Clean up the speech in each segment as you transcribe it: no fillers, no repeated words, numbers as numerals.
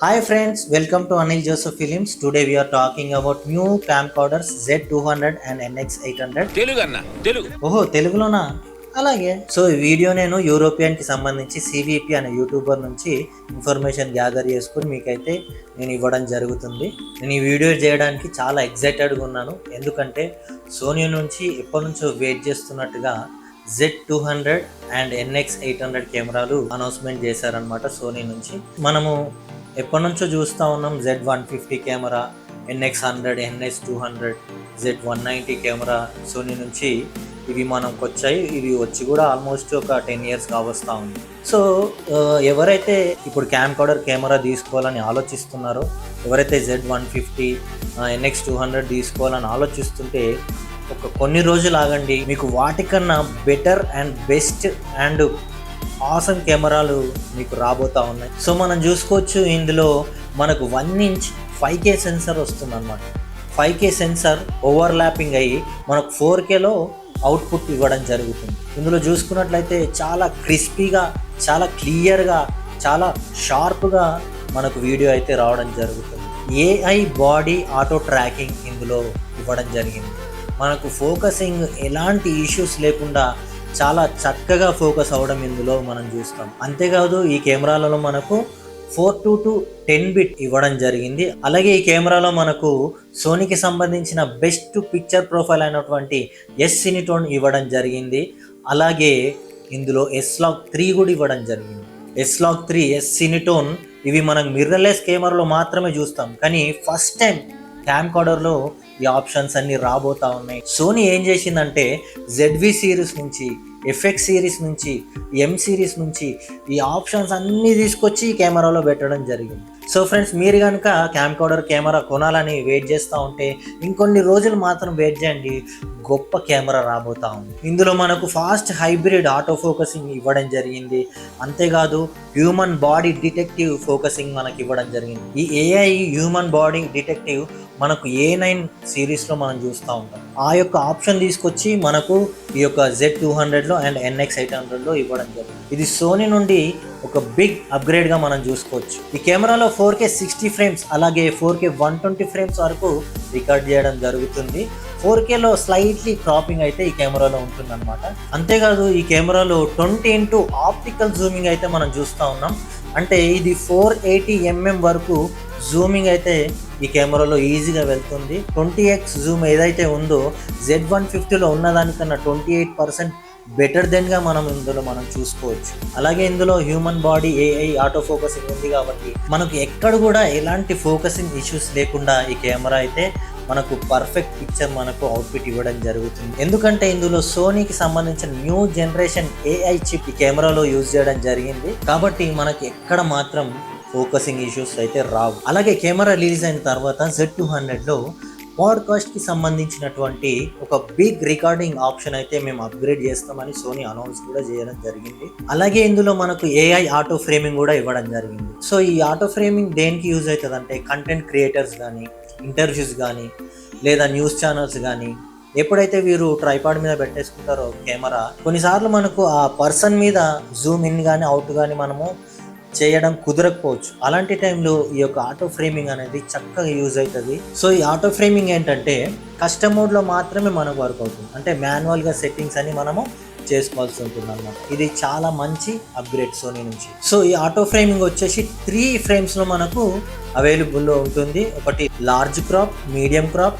Hi friends, welcome to Anil Joseph Films. Today we are talking about new camcorders Z200 and NX800. Telugu అన్న తెలుగు. ఓహో, తెలుగులోనా? అలాగే. So ఈ video నేను యూరోపియన్కి సంబంధించి CVP అనే యూట్యూబర్ నుంచి ఇన్ఫర్మేషన్ గ్యాదర్ చేసుకుని మీకైతే నేను ఇవ్వడం జరుగుతుంది. నేను ఈ వీడియో చేయడానికి చాలా ఎక్సైటెడ్గా ఉన్నాను. ఎందుకంటే సోనీ నుంచి ఎప్పటి నుంచో వెయిట్ చేస్తున్నట్టుగా Z200 అండ్ NX800 కెమెరాలు అనౌన్స్మెంట్ చేశారనమాట సోనీ నుంచి. మనము ఎప్పటి నుంచో చూస్తూ ఉన్నాం Z150 camera, NX100, NX200, Z190 camera Sony నుంచి ఇవి మనకు వచ్చాయి. ఇవి వచ్చి కూడా ఆల్మోస్ట్ ఒక 10 years కావస్తూ ఉంది. సో ఎవరైతే ఇప్పుడు క్యామ్కార్డర్ కెమెరా తీసుకోవాలని ఆలోచిస్తున్నారో, ఎవరైతే Z150, NX200 తీసుకోవాలని ఆలోచిస్తుంటే కొన్ని రోజులు ఆగండి. మీకు వాటికన్నా better and best and awesome కెమెరాలు మీకు రాబోతూ ఉన్నాయి. సో మనం చూసుకోవచ్చు, ఇందులో మనకు 1" 5K సెన్సర్ వస్తుంది అనమాట. 5K సెన్సర్ ఓవర్లాపింగ్ అయ్యి మనకు 4Kలో అవుట్పుట్ ఇవ్వడం జరుగుతుంది. ఇందులో చూసుకున్నట్లయితే చాలా క్రిస్పీగా, చాలా క్లియర్గా, చాలా షార్ప్గా మనకు వీడియో అయితే రావడం జరుగుతుంది. AI బాడీ ఆటో ట్రాకింగ్ ఇందులో ఇవ్వడం జరిగింది. మనకు ఫోకసింగ్ ఎలాంటి ఇష్యూస్ లేకుండా చాలా చక్కగా ఫోకస్ అవ్వడం ఇందులో మనం చూస్తాం. అంతేకాదు ఈ కెమెరాలలో మనకు 4:2 10-bit ఇవ్వడం జరిగింది. అలాగే ఈ కెమెరాలో మనకు సోనీకి సంబంధించిన బెస్ట్ పిక్చర్ ప్రొఫైల్ అయినటువంటి ఎస్ సినిటోన్ ఇవ్వడం జరిగింది. అలాగే ఇందులో S-Log3 కూడా ఇవ్వడం జరిగింది. S-Log3, ఎస్ సినిటోన్ ఇవి మనం మిర్రర్లెస్ కెమెరాలో మాత్రమే చూస్తాం, కానీ ఫస్ట్ టైం క్యామ్కార్డర్లో ఈ ఆప్షన్స్ అన్ని రాబోతా ఉన్నాయి. సోనీ ఏం చేసిందంటే ZV సిరీస్ నుంచి, FX సిరీస్ నుంచి, M సిరీస్ నుంచి ఈ ఆప్షన్స్ అన్నీ తీసుకొచ్చి ఈ కెమెరాలో పెట్టడం జరిగింది. సో ఫ్రెండ్స్, మీరు కనుక క్యామ్కార్డర్ కెమెరా కొనాలని వెయిట్ చేస్తూ ఉంటే ఇంకొన్ని రోజులు మాత్రం వెయిట్ చేయండి, గొప్ప కెమెరా రాబోతా ఉంది. ఇందులో మనకు ఫాస్ట్ హైబ్రిడ్ ఆటో ఫోకసింగ్ ఇవ్వడం జరిగింది. అంతేకాదు హ్యూమన్ బాడీ డిటెక్టివ్ ఫోకసింగ్ మనకి ఇవ్వడం జరిగింది. ఈ AI హ్యూమన్ బాడీ డిటెక్టివ్ మనకు A9 సిరీస్లో మనం చూస్తూ ఉంటాం. ఆ యొక్క ఆప్షన్ తీసుకొచ్చి మనకు ఈ యొక్క Z200లో అండ్ NX800లో ఇవ్వడం జరిగింది. ఇది సోనీ నుండి ఒక బిగ్ అప్గ్రేడ్గా మనం చూసుకోవచ్చు. ఈ కెమెరాలో 4K 60 frames అలాగే 4K 120 frames వరకు రికార్డ్ చేయడం జరుగుతుంది. 4Kలో స్లైట్లీ క్రాపింగ్ అయితే ఈ కెమెరాలో ఉంటుందన్నమాట. అంతేకాదు ఈ కెమెరాలో 20x ఆప్టికల్ జూమింగ్ అయితే మనం చూస్తూ ఉన్నాం. అంటే ఇది 480mm వరకు జూమింగ్ అయితే ఈ కెమెరాలో ఈజీగా వెళ్తుంది. 20x జూమ్ ఏదైతే ఉందో Z150లో ఉన్నదానికన్నా 28% బెటర్ దెన్గా మనం చూసుకోవచ్చు. అలాగే ఇందులో human body AI auto focusing ఉంది కాబట్టి మనకు ఎక్కడ కూడా ఎలాంటి ఫోకసింగ్ ఇష్యూస్ లేకుండా ఈ కెమెరా అయితే మనకు పర్ఫెక్ట్ పిక్చర్ మనకు అవుట్పుట్ ఇవ్వడం జరుగుతుంది. ఎందుకంటే ఇందులో సోనీకి సంబంధించిన న్యూ జనరేషన్ AI చిప్ ఈ కెమెరాలో యూజ్ చేయడం జరిగింది కాబట్టి మనకి ఎక్కడ మాత్రం ఫోకసింగ్ ఇష్యూస్ అయితే రావు. అలాగే కెమెరా రిలీజ్ అయిన తర్వాత Z200లో పాడ్కాస్ట్కి సంబంధించినటువంటి ఒక బిగ్ రికార్డింగ్ ఆప్షన్ అయితే మేము అప్గ్రేడ్ చేస్తామని సోనీ అనౌన్స్ కూడా చేయడం జరిగింది. అలాగే ఇందులో మనకు AI ఆటో ఫ్రేమింగ్ కూడా ఇవ్వడం జరిగింది. సో ఈ ఆటో ఫ్రేమింగ్ దేనికి యూజ్ అవుతుంది అంటే కంటెంట్ క్రియేటర్స్ కానీ, ఇంటర్వ్యూస్ కానీ, లేదా న్యూస్ ఛానల్స్ కానీ ఎప్పుడైతే వీరు ట్రైపాడ్ మీద పెట్టేసుకుంటారో కెమెరా, కొన్నిసార్లు మనకు ఆ పర్సన్ మీద జూమ్ ఇన్ కానీ అవుట్ కానీ మనము చేయడం కుదరకపోవచ్చు. అలాంటి టైంలో ఈ యొక్క ఆటో ఫ్రేమింగ్ అనేది చక్కగా యూజ్ అవుతుంది. సో ఈ ఆటో ఫ్రేమింగ్ ఏంటంటే కస్టమ్ మోడ్లో మాత్రమే మనకు వర్క్ అవుతుంది. అంటే మాన్యువల్గా సెట్టింగ్స్ అని మనము చేసుకోవాల్సి ఉంటుంది అన్నమాట. ఇది చాలా మంచి అప్గ్రేడ్ సోనీ నుంచి. సో ఈ ఆటో ఫ్రేమింగ్ వచ్చేసి 3 ఫ్రేమ్స్లో మనకు అవైలబుల్లో ఉంటుంది. ఒకటి large crop, medium crop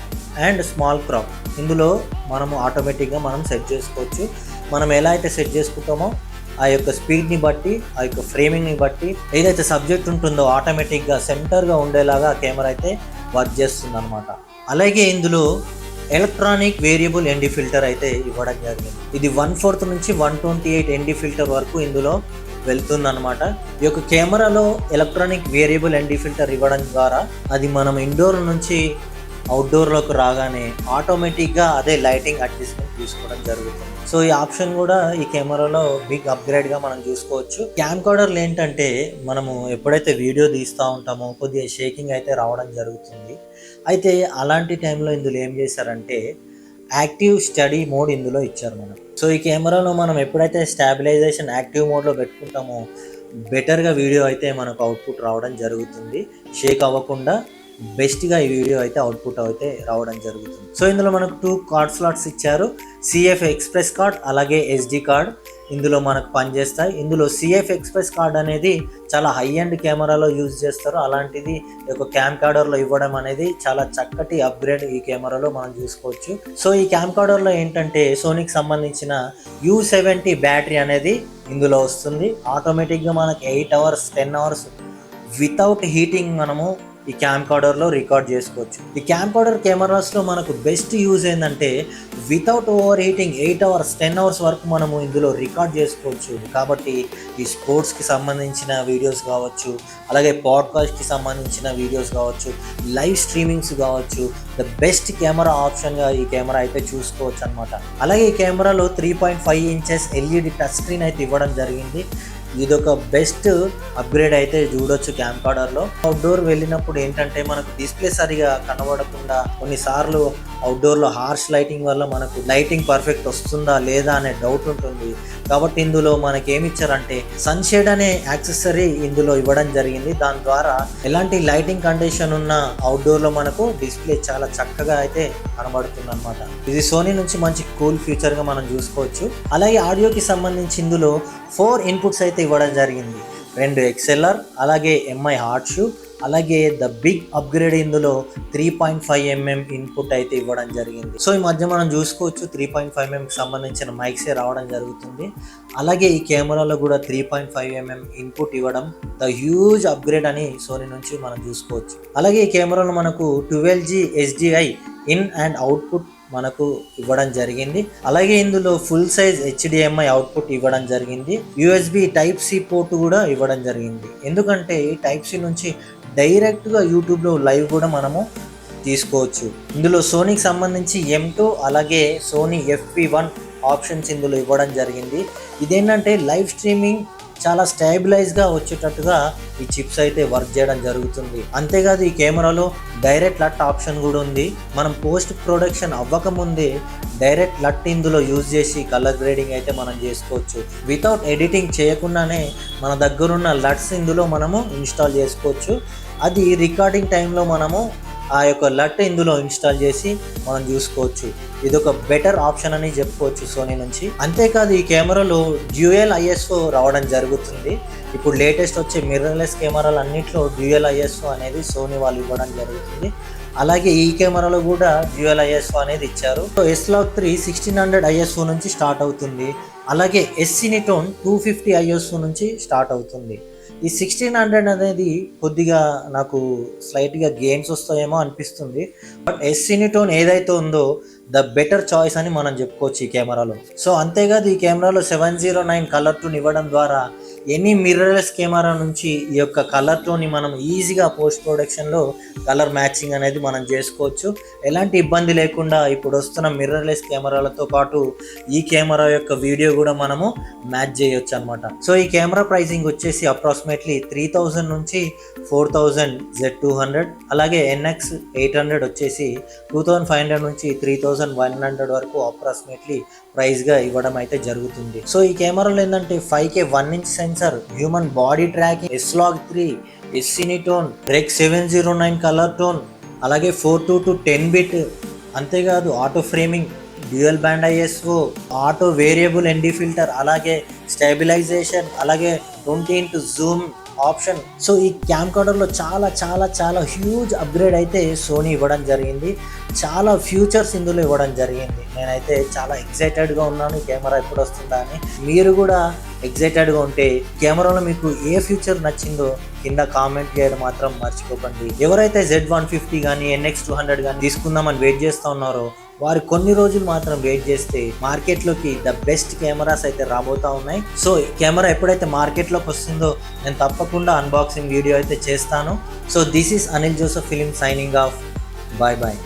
and small crop. ఇందులో మనము ఆటోమేటిక్గా మనం సెట్ చేసుకోవచ్చు. మనం ఎలా అయితే సెట్ చేసుకుంటామో ఆ యొక్క స్పీడ్ని బట్టి, ఆ యొక్క ఫ్రేమింగ్ని బట్టి ఏదైతే సబ్జెక్ట్ ఉంటుందో ఆటోమేటిక్గా సెంటర్గా ఉండేలాగా కెమెరా అయితే వర్క్ చేస్తుంది అనమాట. అలాగే ఇందులో ఎలక్ట్రానిక్ వేరియబుల్ ND ఫిల్టర్ అయితే ఇవ్వడం జరిగింది. ఇది 1/4 నుంచి 128 ND ఫిల్టర్ వరకు ఇందులో వెళ్తుందన్నమాట. ఈ యొక్క కెమెరాలో ఎలక్ట్రానిక్ వేరియబుల్ ND ఫిల్టర్ ఇవ్వడం ద్వారా అది మనం ఇండోర్ నుంచి అవుట్డోర్లోకి రాగానే ఆటోమేటిక్గా అదే లైటింగ్ అడ్జస్ట్మెంట్ తీసుకోవడం జరుగుతుంది. సో ఈ ఆప్షన్ కూడా ఈ కెమెరాలో బిగ్ అప్గ్రేడ్గా మనం చూసుకోవచ్చు. క్యామ్కార్డర్లు ఏంటంటే మనము ఎప్పుడైతే వీడియో తీస్తూ ఉంటామో కొద్దిగా షేకింగ్ అయితే రావడం జరుగుతుంది. అయితే అలాంటి టైంలో ఇందులో ఏం చేశారంటే యాక్టివ్ స్టడీ మోడ్ ఇందులో ఇచ్చారు మనం. సో ఈ కెమెరాలో మనం ఎప్పుడైతే స్టాబిలైజేషన్ యాక్టివ్ మోడ్లో పెట్టుకుంటామో బెటర్గా వీడియో అయితే మనకు అవుట్పుట్ రావడం జరుగుతుంది. షేక్ అవ్వకుండా బెస్ట్గా ఈ వీడియో అయితే అవుట్పుట్ అయితే రావడం జరుగుతుంది. సో ఇందులో మనకు 2 కార్డ్ స్లాట్స్ ఇచ్చారు. సిఎఫ్ ఎక్స్ప్రెస్ కార్డ్ అలాగే ఎస్డి కార్డ్ ఇందులో మనకు పనిచేస్తాయి. ఇందులో సిఎఫ్ ఎక్స్ప్రెస్ కార్డ్ అనేది చాలా హై అండ్ కెమెరాలో యూజ్ చేస్తారు. అలాంటిది ఒక క్యామ్ కార్డర్లో ఇవ్వడం అనేది చాలా చక్కటి అప్గ్రేడ్ ఈ కెమెరాలో మనం చూసుకోవచ్చు. సో ఈ క్యామ్ కార్డర్లో ఏంటంటే సోనీకి సంబంధించిన U70 బ్యాటరీ అనేది ఇందులో వస్తుంది. ఆటోమేటిక్గా మనకి 8 hours 10 hours వితౌట్ హీటింగ్ మనము ఈ క్యామ్ కార్డర్లో రికార్డ్ చేసుకోవచ్చు. ఈ క్యామ్ కార్డర్ కెమెరాస్లో మనకు బెస్ట్ యూజ్ ఏంటంటే without over heating 8 hours 10 hours వరకు మనము ఇందులో రికార్డ్ చేసుకోవచ్చు. కాబట్టి ఈ స్పోర్ట్స్కి సంబంధించిన వీడియోస్ కావచ్చు, అలాగే పాడ్కాస్ట్కి సంబంధించిన వీడియోస్ కావచ్చు, లైవ్ స్ట్రీమింగ్స్ కావచ్చు, ద బెస్ట్ కెమెరా ఆప్షన్గా ఈ కెమెరా అయితే చూసుకోవచ్చు అనమాట. అలాగే ఈ కెమెరాలో 3.5 inches LED టచ్ స్క్రీన్ అయితే ఇవ్వడం జరిగింది. ఇదొక బెస్ట్ అప్గ్రేడ్ అయితే చూడొచ్చు క్యామ్ కార్డర్లో. అవుట్డోర్ వెళ్ళినప్పుడు ఏంటంటే మనకు డిస్ప్లే సరిగా కనబడకుండా కొన్నిసార్లు అవుట్డోర్లో హార్ష్ లైటింగ్ వల్ల మనకు లైటింగ్ పర్ఫెక్ట్ వస్తుందా లేదా అనే డౌట్ ఉంటుంది. కాబట్టి ఇందులో మనకి ఏమి ఇచ్చారంటే సన్షేడ్ అనే యాక్సెసరీ ఇందులో ఇవ్వడం జరిగింది. దాని ద్వారా ఎలాంటి లైటింగ్ కండిషన్ ఉన్న అవుట్డోర్లో మనకు డిస్ప్లే చాలా చక్కగా అయితే కనబడుతుంది అనమాట. ఇది సోనీ నుంచి మంచి కూల్ ఫ్యూచర్గా మనం చూసుకోవచ్చు. అలాగే ఆడియోకి సంబంధించి ఇందులో 4 ఇన్పుట్స్ అయితే ఇవ్వడం జరిగింది. 2 XLR అలాగే MI హార్ట్ షూ, అలాగే ద బిగ్ అప్గ్రేడ్ ఇందులో 3.5 mm ఇన్పుట్ అయితే ఇవ్వడం జరిగింది. సో ఈ మధ్య మనం చూసుకోవచ్చు 3.5 mm సంబంధించిన మైక్సే రావడం జరుగుతుంది. అలాగే ఈ కెమెరాలో కూడా 3.5 mm ఇన్పుట్ ఇవ్వడం ద హ్యూజ్ అప్గ్రేడ్ అని సోనీ నుంచి మనం చూసుకోవచ్చు. అలాగే ఈ కెమెరాలో మనకు 12G SDI in and output మనకు ఇవ్వడం జరిగింది. అలాగే ఇందులో ఫుల్ సైజ్ HDMI అవుట్పుట్ ఇవ్వడం జరిగింది. USB Type-C పోర్ట్ కూడా ఇవ్వడం జరిగింది. ఎందుకంటే ఈ Type-C నుంచి డైరెక్ట్గా యూట్యూబ్లో లైవ్ కూడా మనము తీసుకోవచ్చు. ఇందులో సోనీకి సంబంధించి M2 అలాగే సోనీ FP1 ఆప్షన్స్ ఇందులో ఇవ్వడం జరిగింది. ఇదేంటంటే లైవ్ స్ట్రీమింగ్ చాలా స్టేబిలైజ్గా వచ్చేటట్టుగా ఈ చిప్స్ అయితే వర్క్ చేయడం జరుగుతుంది. అంతేకాదు ఈ కెమెరాలో డైరెక్ట్ లట్ ఆప్షన్ కూడా ఉంది. మనం పోస్ట్ ప్రొడక్షన్ అవ్వకముందే డైరెక్ట్ లట్ ఇందులో యూజ్ చేసి కలర్ గ్రేడింగ్ అయితే మనం చేసుకోవచ్చు. వితౌట్ ఎడిటింగ్ చేయకుండానే మన దగ్గరున్న లట్స్ ఇందులో మనము ఇన్స్టాల్ చేసుకోవచ్చు. అది రికార్డింగ్ టైంలో మనము ఆ యొక్క లట్ ఇందులో ఇన్స్టాల్ చేసి మనం చూసుకోవచ్చు. ఇది ఒక బెటర్ ఆప్షన్ అని చెప్పుకోవచ్చు సోనీ నుంచి. అంతేకాదు ఈ కెమెరాలో డ్యూయల్ ISO రావడం జరుగుతుంది. ఇప్పుడు లేటెస్ట్ వచ్చే మిర్రర్లెస్ కెమెరాలు అన్నింటిలో డ్యూయల్ ISO అనేది సోనీ వాళ్ళు ఇవ్వడం జరుగుతుంది. అలాగే ఈ కెమెరాలో కూడా డ్యూయల్ ISO అనేది ఇచ్చారు. S-Log3 1600 ISO నుంచి స్టార్ట్ అవుతుంది. అలాగే S-Cinetone 250 ISO నుంచి స్టార్ట్ అవుతుంది. ఈ 1600 అనేది కొద్దిగా నాకు స్లైట్గా గెయిన్స్ వస్తాయేమో అనిపిస్తుంది. బట్ S-Cinetone ఏదైతే ఉందో ద బెటర్ చాయిస్ అని మనం చెప్పుకోవచ్చు ఈ కెమెరాలో. సో అంతేకాదు ఈ కెమెరాలో 709 కలర్ టోన్ ఇవ్వడం ద్వారా ఎనీ మిర్రర్లెస్ కెమెరా నుంచి ఈ యొక్క కలర్ టోన్ని మనం ఈజీగా పోస్ట్ ప్రొడక్షన్లో కలర్ మ్యాచింగ్ అనేది మనం చేసుకోవచ్చు. ఎలాంటి ఇబ్బంది లేకుండా ఇప్పుడు వస్తున్న మిర్రర్లెస్ కెమెరాలతో పాటు ఈ కెమెరా యొక్క వీడియో కూడా మనము మ్యాచ్ చేయొచ్చు అనమాట. సో ఈ కెమెరా ప్రైసింగ్ వచ్చేసి అప్రాక్సిమేట్లీ 3000 నుంచి 4000 Z200, అలాగే NX 800 వచ్చేసి 2500 నుంచి 3100 వరకు అప్రాక్సిమేట్లీ ప్రైస్గా ఇవ్వడం అయితే జరుగుతుంది. సో ఈ కెమెరాలో ఏంటంటే 5K 1-inch sensor, human body tracking, S-Log3, S-Cinetone, Rec 709 colour tone, అలాగే 4:2 to 10-bit, అంతేకాదు auto framing, dual band ISO, auto variable ND filter, అలాగే స్టెబిలైజేషన్, అలాగే 20x జూమ్ ఆప్షన్. సో ఈ క్యామ్ కార్డర్లో చాలా చాలా చాలా హ్యూజ్ అప్గ్రేడ్ అయితే సోనీ ఇవ్వడం జరిగింది. చాలా ఫ్యూచర్స్ ఇందులో ఇవ్వడం జరిగింది. నేనైతే చాలా ఎక్సైటెడ్గా ఉన్నాను ఈ కెమెరా ఎప్పుడు వస్తుందా అని. మీరు కూడా ఎక్సైటెడ్గా ఉంటే కెమెరాలో మీకు ఏ ఫ్యూచర్ నచ్చిందో కింద కామెంట్ చేయడం మాత్రం మర్చిపోకండి. ఎవరైతే Z150 కానీ NX 200 కానీ తీసుకుందామని వెయిట్ చేస్తూ ఉన్నారో వారు కొన్ని రోజులు మాత్రం వెయిట్ చేస్తే మార్కెట్లోకి ద బెస్ట్ కెమెరాస్ అయితే రాబోతూ ఉన్నాయి. సో కెమెరా ఎప్పుడైతే మార్కెట్లోకి వస్తుందో నేను తప్పకుండా అన్బాక్సింగ్ వీడియో అయితే చేస్తాను. So this is Anil Joseph film signing off. Bye bye.